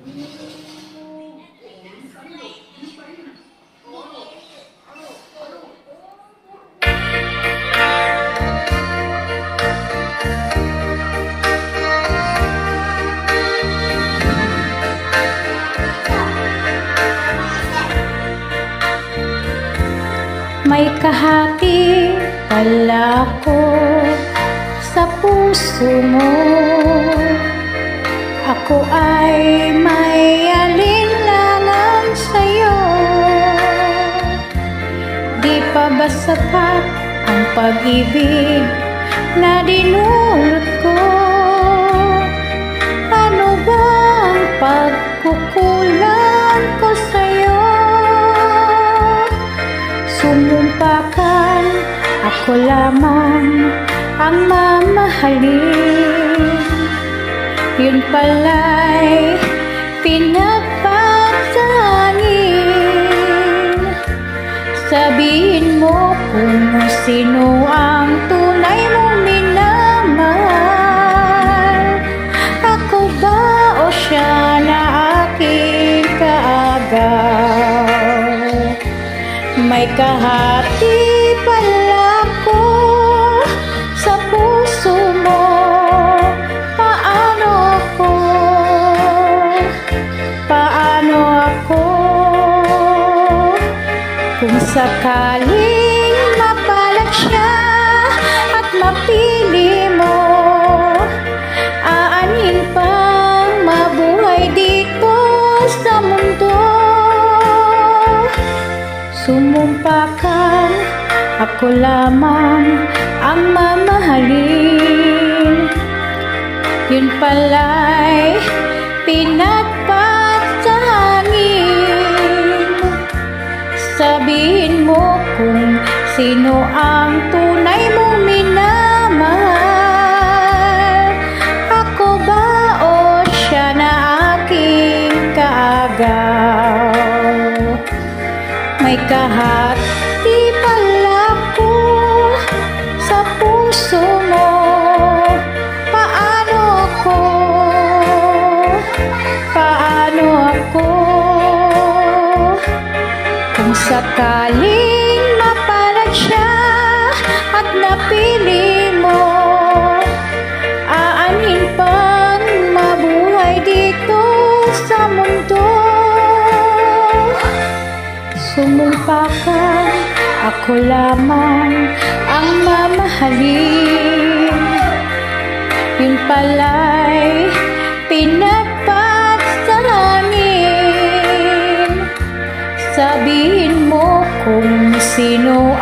May kahati pala ko sa puso mo. Ako ay may alinlangan sa'yo. Di pa ba sapat ang pag-ibig na dinulot ko? Ano ba ang pagkukulang ko sa'yo? Sumumpakan, ako lamang ang mamahalin. Yun pala'y pinagpatangin. Sabihin mo kung sino ang tunay mong minamahal. Ako ba o siya na aking kaagaw? May kahati pala ko sa puso mo. Paano ako kung sakaling mapalag siya at mapili mo? Aanin pang mabuhay dito sa mundo. Sumumpakan, ako lamang ang mamahalin. Yun pala'y pinagpatangin. Sabihin mo kung sino ang tunay mong minamahal. Ako ba o siya na aking kaagaw? May kahati pala ko sa puso mo. Paano ako kung sakaling mapalag siya at napili mo? Aanin pang mabuhay dito sa mundo. Sumumpakan, ako lamang ang mamahalin. Yun pala'y pinagpatangin. Sabihin mo kung sino